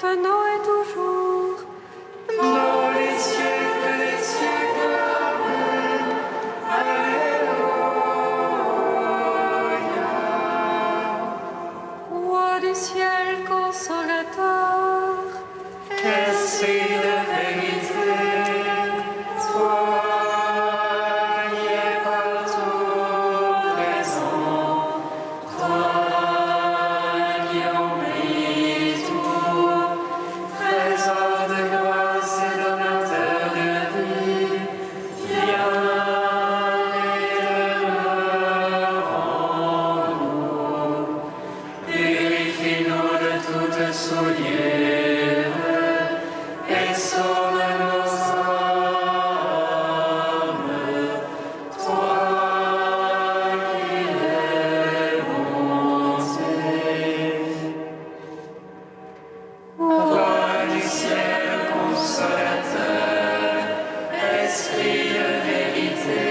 maintenant et toujours, dans les siècles des siècles. Amen. Alléluia. Roi du ciel consolateur, Esprit de vérité, toi qui es partout présent, toi qui embellis tout, trésor de grâce et donateur de vie, viens et demeure en nous. Purifie-nous de toute souillure et sauve nos âmes, toi qui es bonté. Roi du ciel consolateur, esprit de vérité,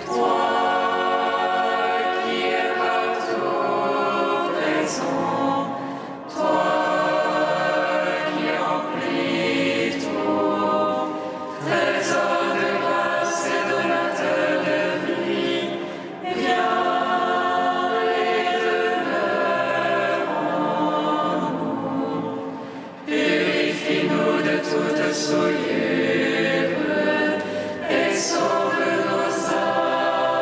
toi qui es partout présent, toi qui remplis tout, trésor de grâce et donateur de vie, viens et demeure en nous. Purifie-nous de toute souillure et sauve nos âmes,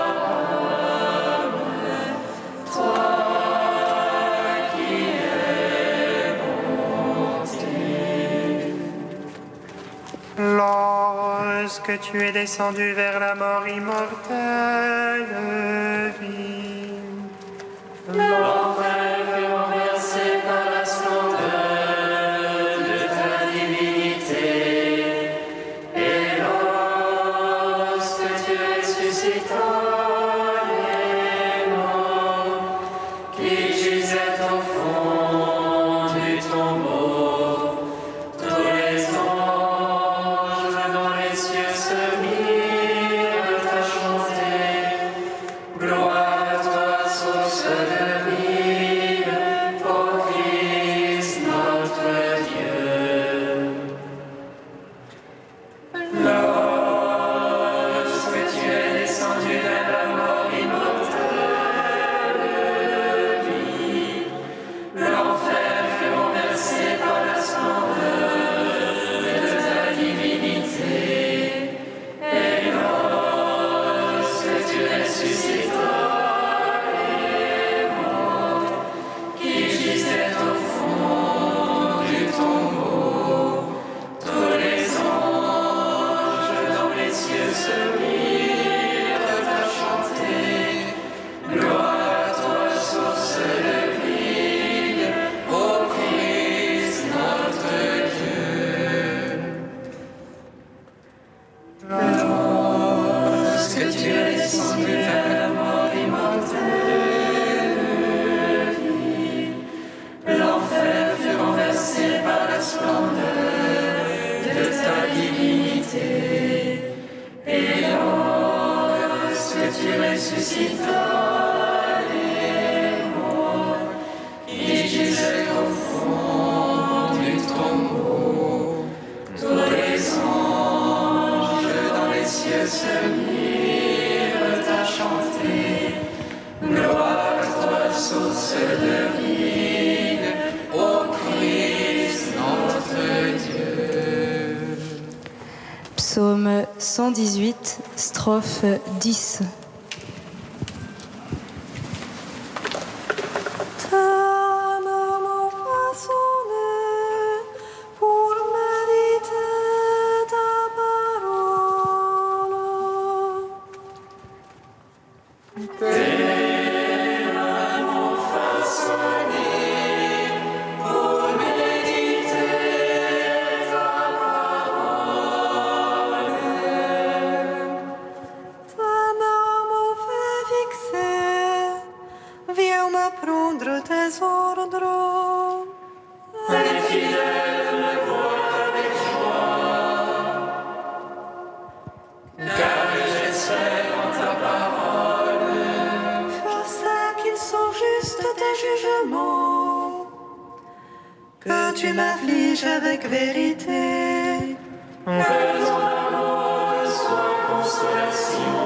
toi qui es bonté. Lorsque tu es descendu vers la mort immortelle, vie, l'enfer fut renversé par la splendeur de ta divinité. Et lorsque tu ressuscitas les morts qui gisaient au fond du tombeau, tous les anges dans les cieux se mirent à chanter. Gloire à toi, source de vie, ô Christ notre Dieu. Lorsque tu es descendu vers la mort immortelle, vie, l'enfer fut renversé par la splendeur de ta divinité. Et lorsque tu ressuscitas les morts qui gisaient au fond du tombeau, tous les anges dans les cieux se mirent à chanter. Gloire à toi, source de vie, ô Christ notre Dieu. Lorsque tu es descendu vers la mort immortelle, vie, l'enfer fut renversé par la splendeur de ta divinité. Et lorsque tu ressuscitas les morts qui gisaient au fond du tombeau, tous les anges dans les cieux se mirent à chanter. Gloire à toi, source de vie, ô Christ notre Dieu. Psaume 118, strophe 10. ta main façonnée pour méditer ta parole. Ta main me fait fixer, viens m'apprendre tes ordres. Les fidèles me voient avec joie, car j'espère en ta parole. tu m'affliges avec vérité. Que ton amour soit consolation.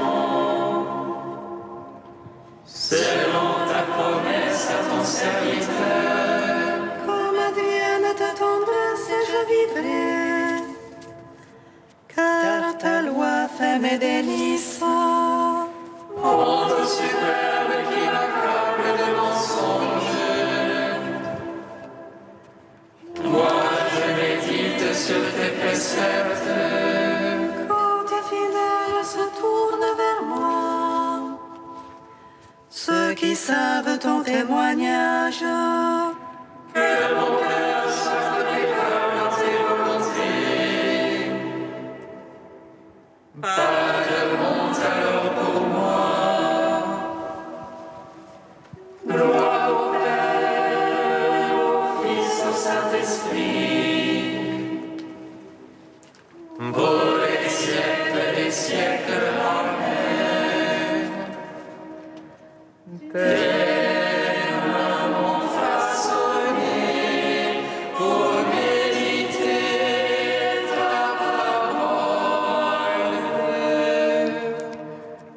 Selon ta promesse à ton serviteur. Comme advienne ta tendresse, je vivrai. Car ta loi fait mes délices. Honte superbe qui m'accable de mensonges. Moi, je médite sur tes préceptes. Quand tes fidèles se tournent vers moi, ceux qui savent ton témoignage, Que mon cœur soit impeccable dans tes volontés. Pas de honte alors pour moi. Gloire au Père, au Fils, au Saint-Esprit. Pour les siècles des siècles. Amen. Tes mains m'ont façonné pour méditer ta parole.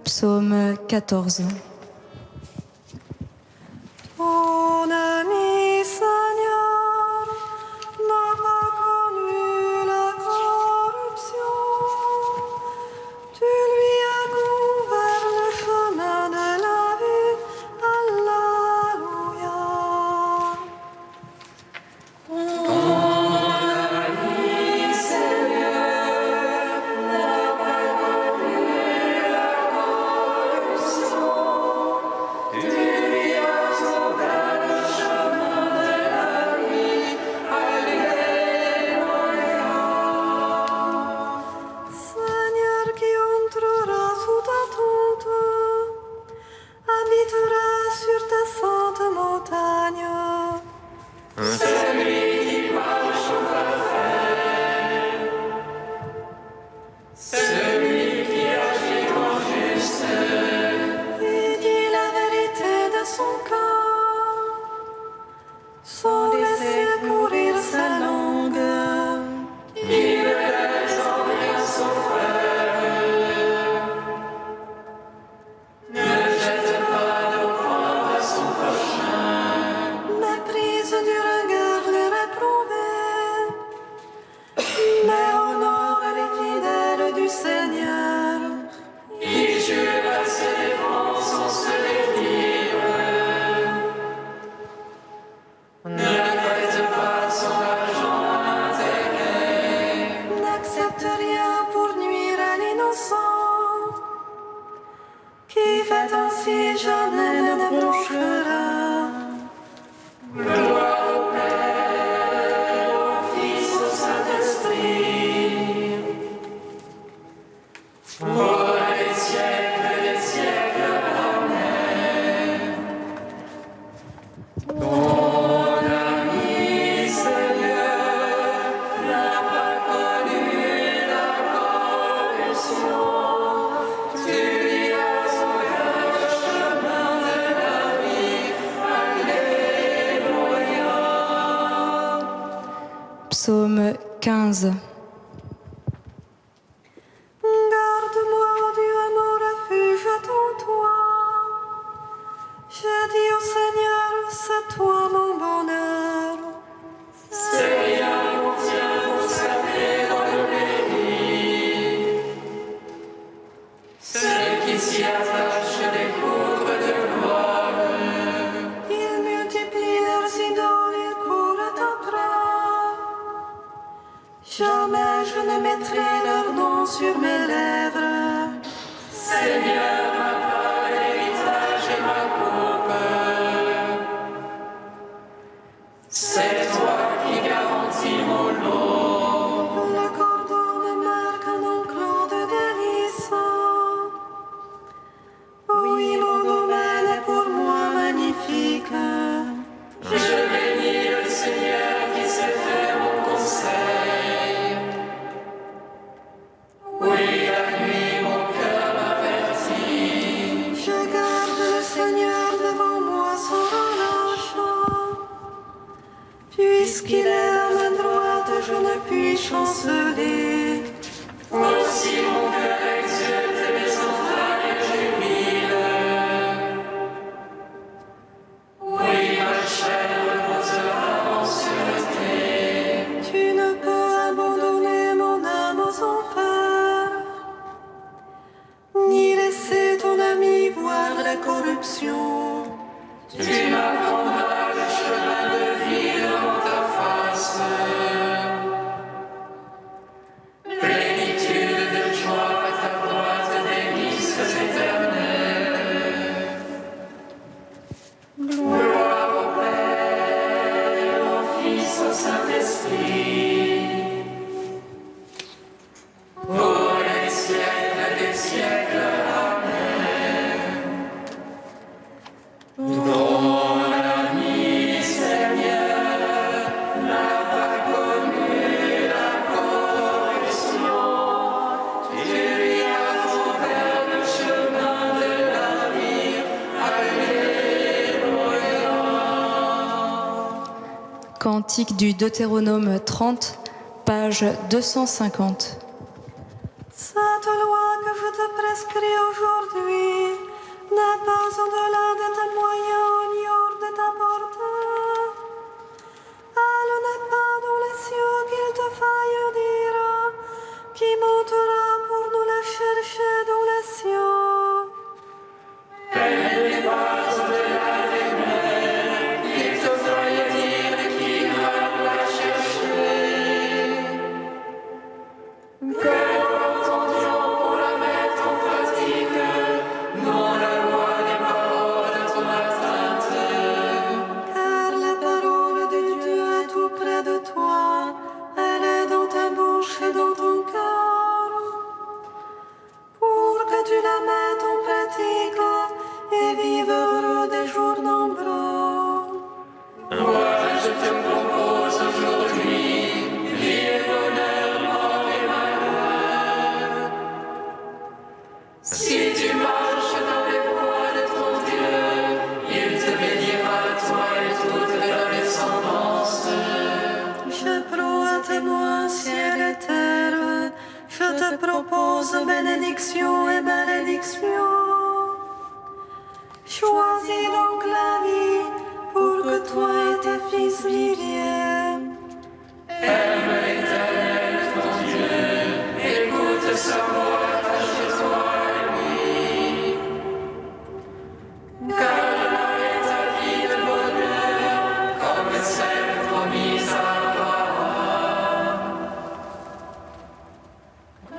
Psaume 14. ton ami Seigneur n'a pas connu la corruption. Tu lui as couvert le chemin de la vie. Alléluia. Seigneur, qui entrera sous ta tente, habitera sur ta sainte montagne. Celui qui marche au parfait, celui qui agit en juste, Il dit la vérité de son cœur, sans laisser courir sa langue. il ne laisse en rien son frère, ne jette pas l'offrande à son prochain, Méprise du regard les réprouvés, mais honore les fidèles du Seigneur. il jure à ses dépenses sans se les dire, ne prête pas son argent à intérêt. N'accepte rien pour nuire à l'innocent, qui fait ainsi jamais ne bronchera. Gloire au Père, au Fils, au Saint-Esprit. Pour les siècles des siècles. Amen. Ton ami Seigneur n'a pas connu la corruption. Tu lui as ouvert le chemin de la vie. Alléluia. Psaume 15. Garde-moi, ô Dieu, mon refuge en toi. J'ai dit au Seigneur, c'est toi mon bonheur. Seigneur, tiens vos sacrés dans le pays. Ceux qui s'y attachent découvrent de gloire. Il multiplie leurs idoles, ils courent après. Jamais je ne mettrai leur nom sur mes lèvres. Seigneur, ma part, l'héritage et ma coupe. C'est toi qui garantis mon lot. Le cordon me marque un enclos de délices. Oui, mon domaine est pour moi magnifique. Je bénis le Seigneur qui sait faire mon conseil. Oui, la nuit, mon cœur m'avertit. chanceler. Aussi mon cœur exulte et mes entrailles jubilent. Oui, ma chair reposera en sûreté. Tu ne peux abandonner mon âme aux enfers, ni laisser ton ami voir la corruption. Tu m'apprendras le chemin de vie devant ta face. Plénitude de joie à ta droite, délices éternelles. Gloire au Père, au Fils, au Saint-Esprit, pour les siècles des siècles. Amen. Ton ami, Seigneur, n'a pas connu la corruption. Tu lui as ouvert le chemin de la vie. Alléluia. Cantique du Deutéronome 30, page 250. Cette loi que je te prescris aujourd'hui n'est pas au-delà de tes moyens ni hors de ta portée. Elle n'est pas dans les cieux qu'il te faille dire, qui montera pour nous la chercher dans les cieux. Elle n'est pas au-delà des mers, qu'il te faille dire qui va la chercher. Que nous l'entendions pour la mettre en pratique, non la loi des paroles de ton atteinte. Car la parole de Dieu est tout près de toi, elle est dans ta bouche et dans ton cœur, pour que tu la mettes en pratique et vives heureux des jours nombreux. Moi, je te propose aujourd'hui vie et bonheur, mort et malheur. Si tu marches dans les voies de ton Dieu, il te bénira, toi et toute ta descendance. Je prends à témoin ciel et terre, je te propose bénédiction et malédiction. Choisis donc la vie pour que toi et tes fils viviez. Aime l'Éternel, ton Dieu, écoute sa voix, attache-toi à lui. Car là est ta vie de bonheur, comme celle promise à Abraham.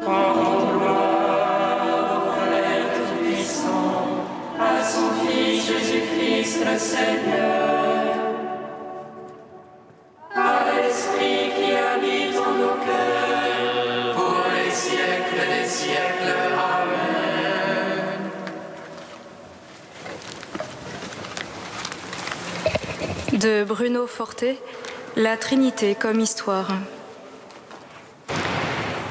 Rendons gloire au Père Tout-Puissant, à son Fils Jésus-Christ le Seigneur, à l'Esprit qui habite en nos cœurs, pour les siècles des siècles. Amen. De Bruno Forté, La Trinité comme histoire.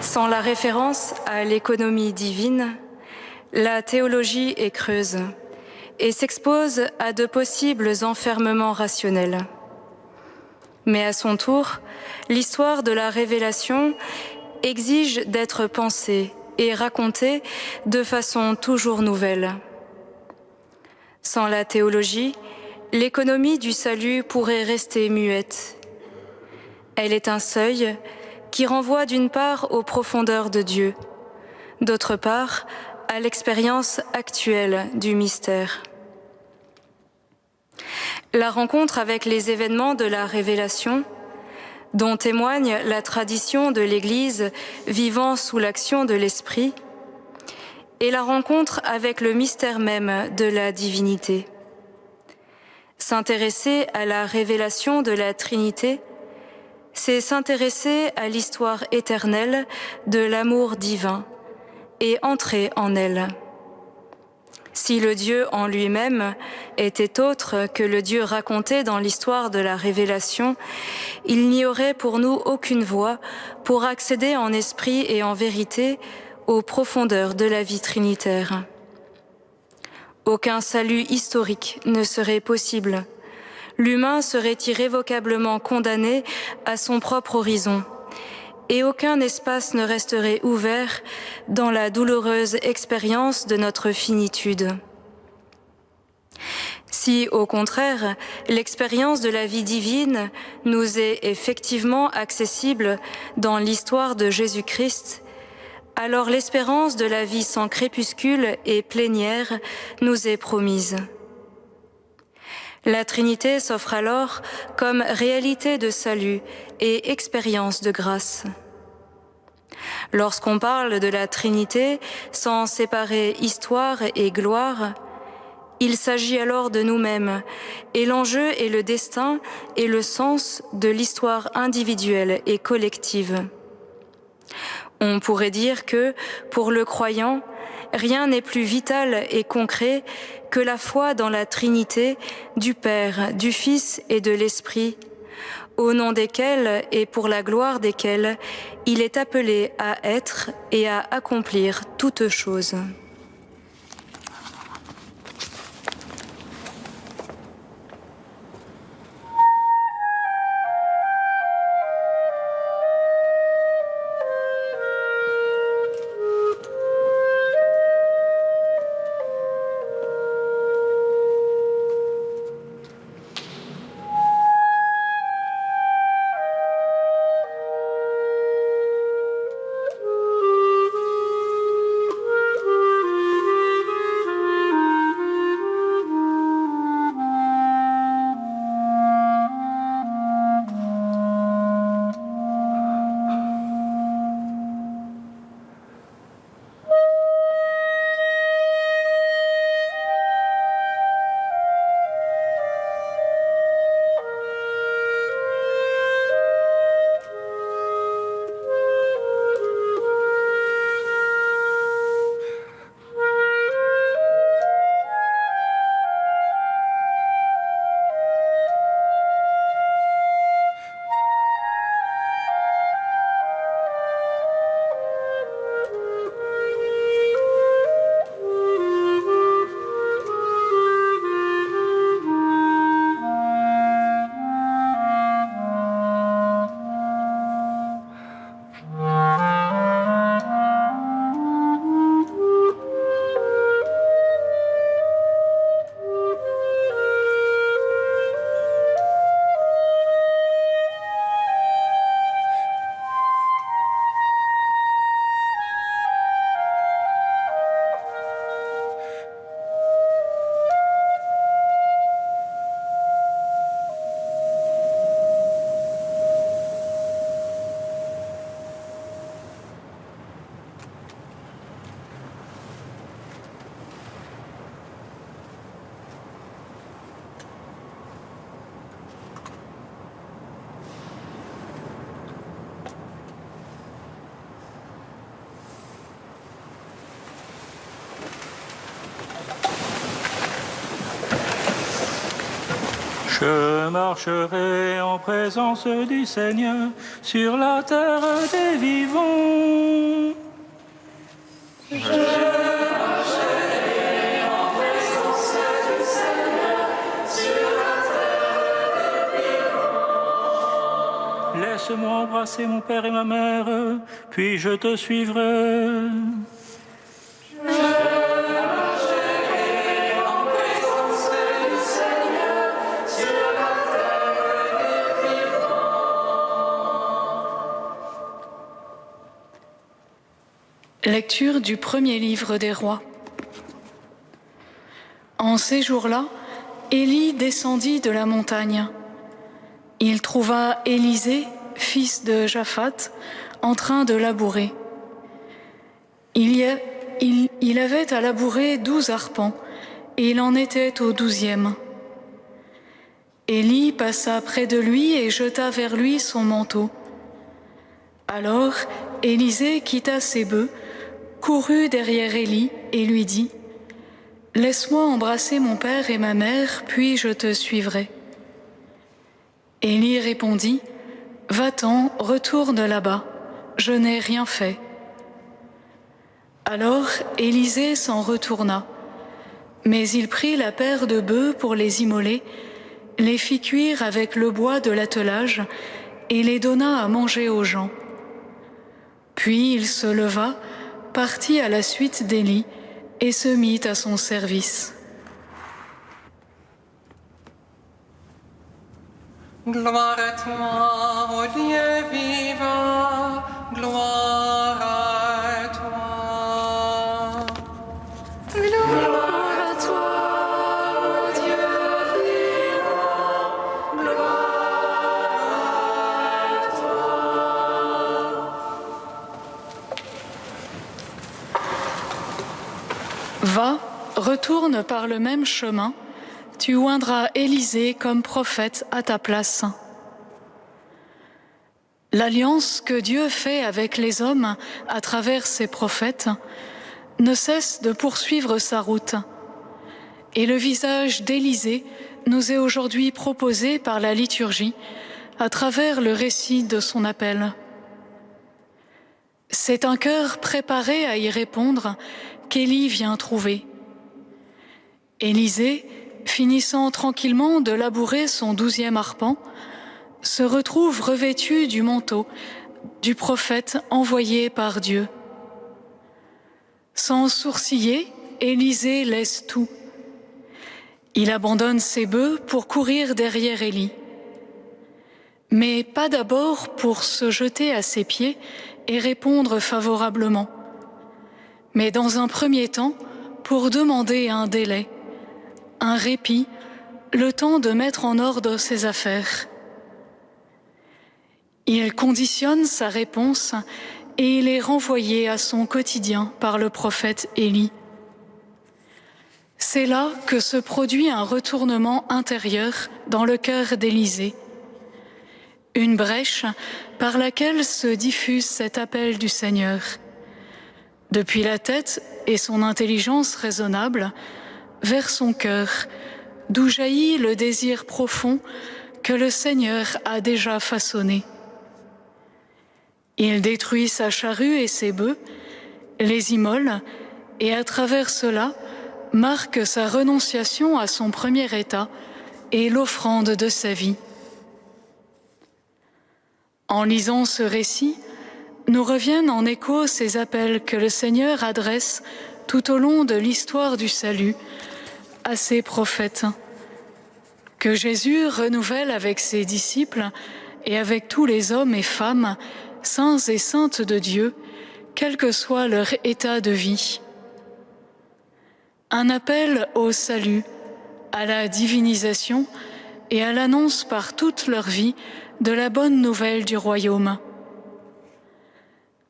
Sans la référence à l'économie divine, la théologie est creuse et s'expose à de possibles enfermements rationnels. Mais à son tour, l'histoire de la révélation exige d'être pensée et racontée de façon toujours nouvelle. Sans la théologie, l'économie du salut pourrait rester muette. Elle est un seuil qui renvoie d'une part aux profondeurs de Dieu, d'autre part à l'expérience actuelle du mystère. La rencontre avec les événements de la révélation, dont témoigne la tradition de l'Église vivant sous l'action de l'Esprit, et la rencontre avec le mystère même de la divinité. S'intéresser à la révélation de la Trinité, c'est s'intéresser à l'histoire éternelle de l'amour divin et entrer en elle. Si le Dieu en lui-même était autre que le Dieu raconté dans l'histoire de la révélation, il n'y aurait pour nous aucune voie pour accéder en esprit et en vérité aux profondeurs de la vie trinitaire. Aucun salut historique ne serait possible. L'humain serait irrévocablement condamné à son propre horizon, et aucun espace ne resterait ouvert dans la douloureuse expérience de notre finitude. Si, au contraire, l'expérience de la vie divine nous est effectivement accessible dans l'histoire de Jésus-Christ, alors l'espérance de la vie sans crépuscule et plénière nous est promise. La Trinité s'offre alors comme réalité de salut et expérience de grâce. Lorsqu'on parle de la Trinité sans séparer histoire et gloire, il s'agit alors de nous-mêmes, et l'enjeu est le destin et le sens de l'histoire individuelle et collective. On pourrait dire que, pour le croyant, rien n'est plus vital et concret que la foi dans la Trinité du Père, du Fils et de l'Esprit, au nom desquels et pour la gloire desquels il est appelé à être et à accomplir toutes choses. Je marcherai en présence du Seigneur sur la terre des vivants. Je marcherai en présence du Seigneur sur la terre des vivants. Laisse-moi embrasser mon père et ma mère, puis je te suivrai. Lecture du premier livre des rois. En ces jours-là, Élie descendit de la montagne. Il trouva Élisée, fils de Japhat, en train de labourer. Il avait à labourer 12 arpents, et il en était au 12e. Élie passa près de lui et jeta vers lui son manteau. Alors Élisée quitta ses bœufs, courut derrière Élie et lui dit : « Laisse-moi embrasser mon père et ma mère, puis je te suivrai. » Élie répondit : « Va-t'en, retourne là-bas, je n'ai rien fait. » Alors Élisée s'en retourna, mais il prit la paire de bœufs pour les immoler, les fit cuire avec le bois de l'attelage et les donna à manger aux gens. Puis il se leva, partit à la suite d'Élie et se mit à son service. Gloire à toi, ô Dieu vivant, gloire à toi. Gloire à toi, ô Dieu vivant, gloire à toi. Va, retourne par le même chemin, tu oindras Élisée comme prophète à ta place. L'alliance que Dieu fait avec les hommes à travers ses prophètes ne cesse de poursuivre sa route. Et le visage d'Élisée nous est aujourd'hui proposé par la liturgie à travers le récit de son appel. C'est un cœur préparé à y répondre qu'Élie vient trouver. Élisée, finissant tranquillement de labourer son 12e arpent, se retrouve revêtu du manteau du prophète envoyé par Dieu. Sans sourciller, Élisée laisse tout. Il abandonne ses bœufs pour courir derrière Élie. Mais pas d'abord pour se jeter à ses pieds et répondre favorablement, mais dans un premier temps pour demander un délai, un répit, le temps de mettre en ordre ses affaires. Il conditionne sa réponse et il est renvoyé à son quotidien par le prophète Élie. C'est là que se produit un retournement intérieur dans le cœur d'Élisée, une brèche par laquelle se diffuse cet appel du Seigneur. Depuis la tête et son intelligence raisonnable, vers son cœur, d'où jaillit le désir profond que le Seigneur a déjà façonné. Il détruit sa charrue et ses bœufs, les immole, et à travers cela, marque sa renonciation à son premier état et l'offrande de sa vie. En lisant ce récit, nous reviennent en écho ces appels que le Seigneur adresse tout au long de l'histoire du salut à ses prophètes, que Jésus renouvelle avec ses disciples et avec tous les hommes et femmes, saints et saintes de Dieu, quel que soit leur état de vie. Un appel au salut, à la divinisation et à l'annonce par toute leur vie de la bonne nouvelle du royaume.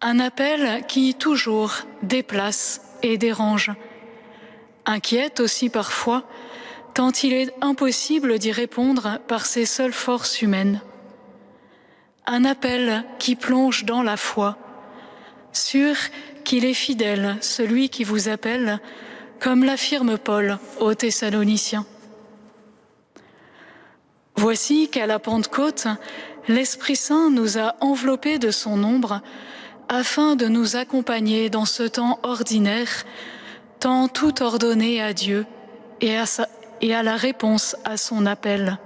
Un appel qui toujours déplace et dérange, inquiète aussi parfois, tant il est impossible d'y répondre par ses seules forces humaines. Un appel qui plonge dans la foi, sûr qu'il est fidèle, celui qui vous appelle, comme l'affirme Paul aux Thessaloniciens. Voici qu'à la Pentecôte, l'Esprit Saint nous a enveloppés de son ombre afin de nous accompagner dans ce temps ordinaire, temps tout ordonné à Dieu et à la réponse à son appel.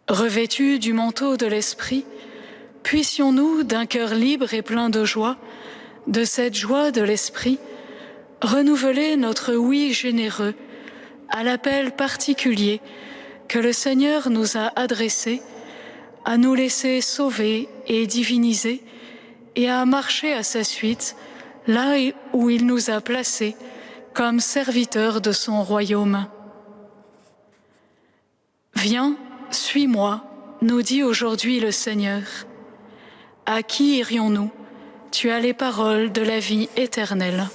Revêtus du manteau de l'Esprit, puissions-nous, d'un cœur libre et plein de joie, de cette joie de l'Esprit, renouveler notre oui généreux à l'appel particulier que le Seigneur nous a adressé, à nous laisser sauver et diviniser et à marcher à sa suite là où il nous a placés comme serviteurs de son royaume. Viens, suis-moi, nous dit aujourd'hui le Seigneur. À qui irions-nous? Tu as les paroles de la vie éternelle.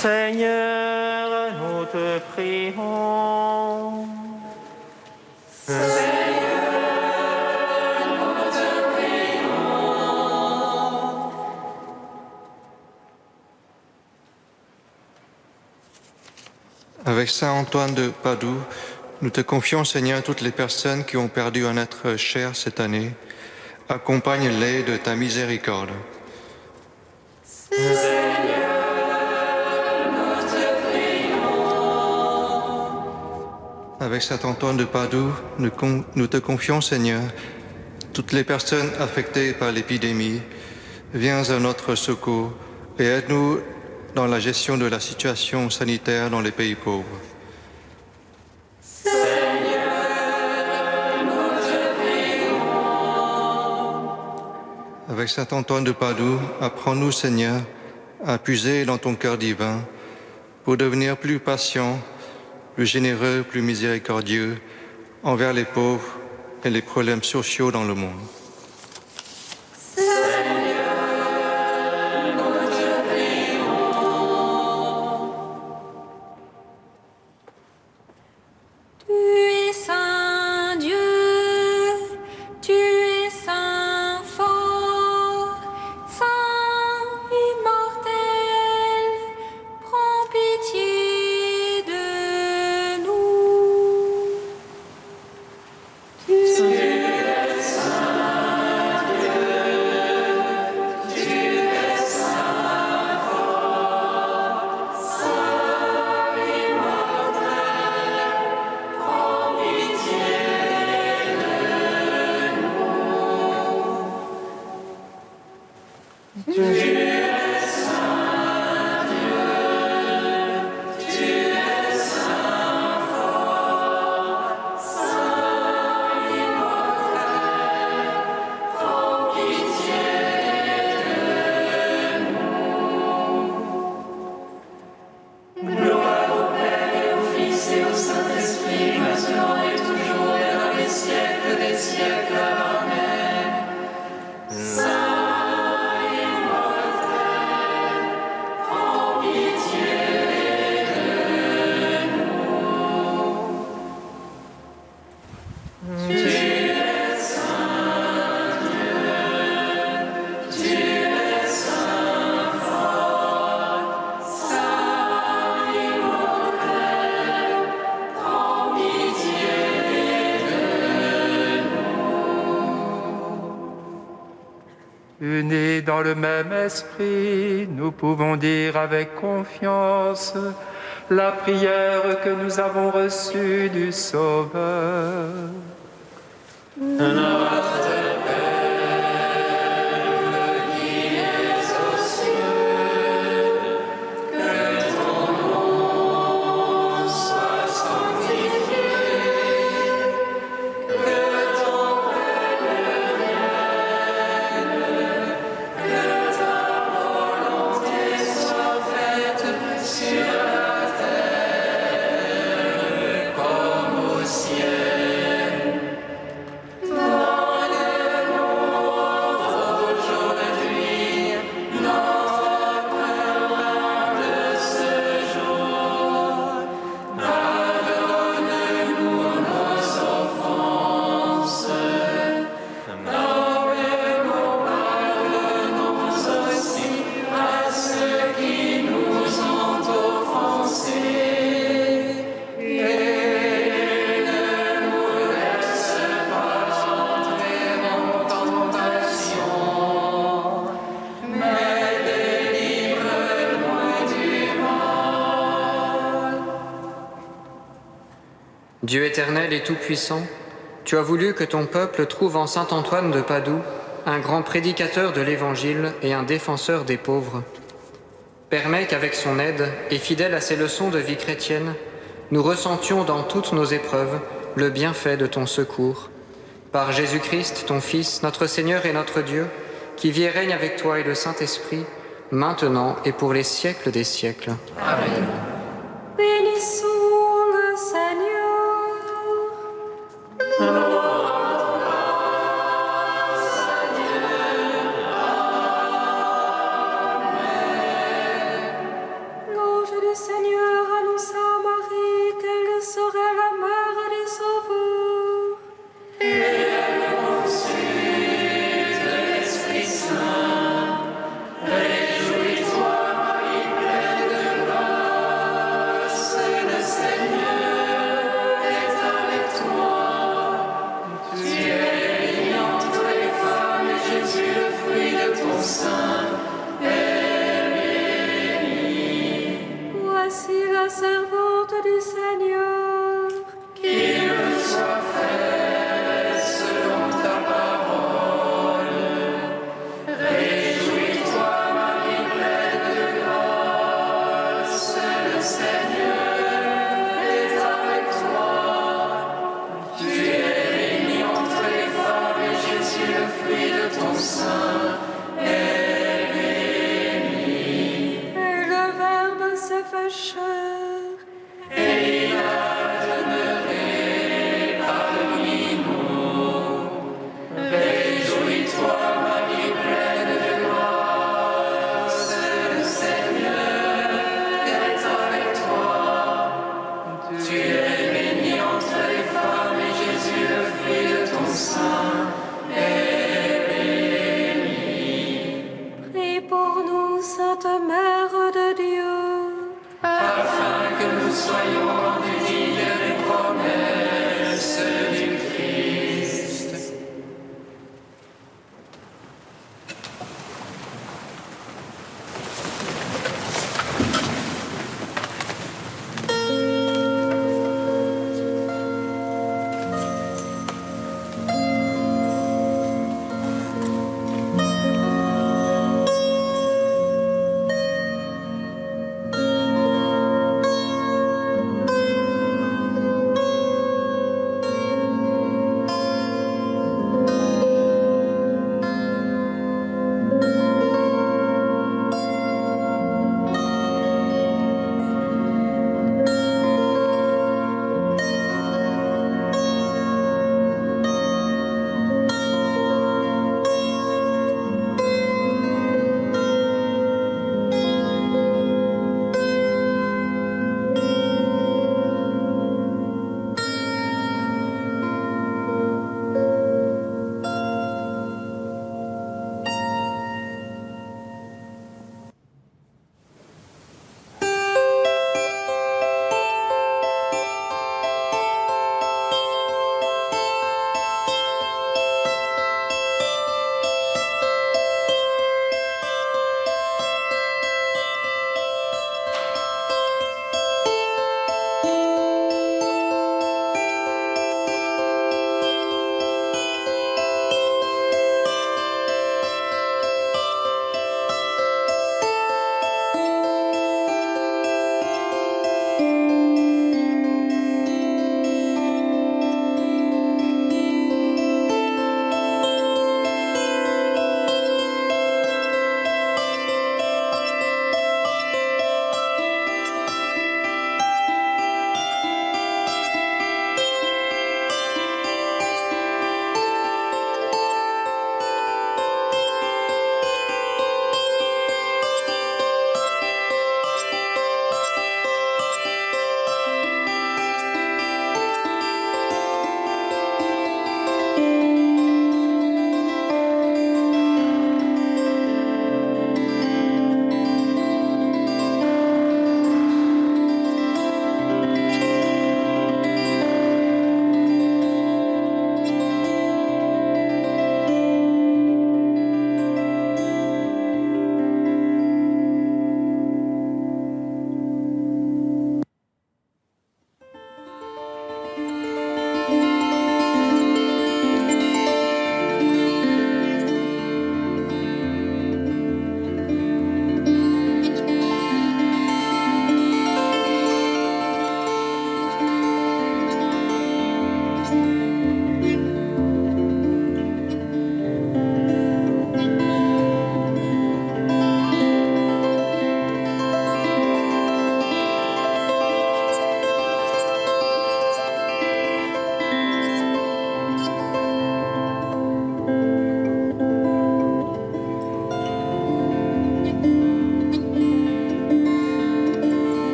Seigneur, nous te prions. Avec Saint Antoine de Padoue, nous te confions, Seigneur, toutes les personnes qui ont perdu un être cher cette année. Accompagne-les de ta miséricorde. Avec Saint Antoine de Padoue, nous te confions, Seigneur, toutes les personnes affectées par l'épidémie. Viens à notre secours et aide-nous dans la gestion de la situation sanitaire dans les pays pauvres. Avec Saint Antoine de Padoue, apprends-nous, Seigneur, à puiser dans ton cœur divin pour devenir plus patient, plus généreux, plus miséricordieux envers les pauvres et les problèmes sociaux dans le monde. Unis dans le même esprit, nous pouvons dire avec confiance la prière que nous avons reçue du Sauveur. Notre Dieu éternel et tout-puissant, tu as voulu que ton peuple trouve en saint Antoine de Padoue un grand prédicateur de l'Évangile et un défenseur des pauvres. Permets qu'avec son aide, et fidèle à ses leçons de vie chrétienne, nous ressentions dans toutes nos épreuves le bienfait de ton secours. Par Jésus-Christ, ton Fils, notre Seigneur et notre Dieu, qui vit et règne avec toi et le Saint-Esprit, maintenant et pour les siècles des siècles. Amen. Bénissons le Seigneur. Louez pour nous, Sainte Mère de Dieu, afin que nous soyons rendus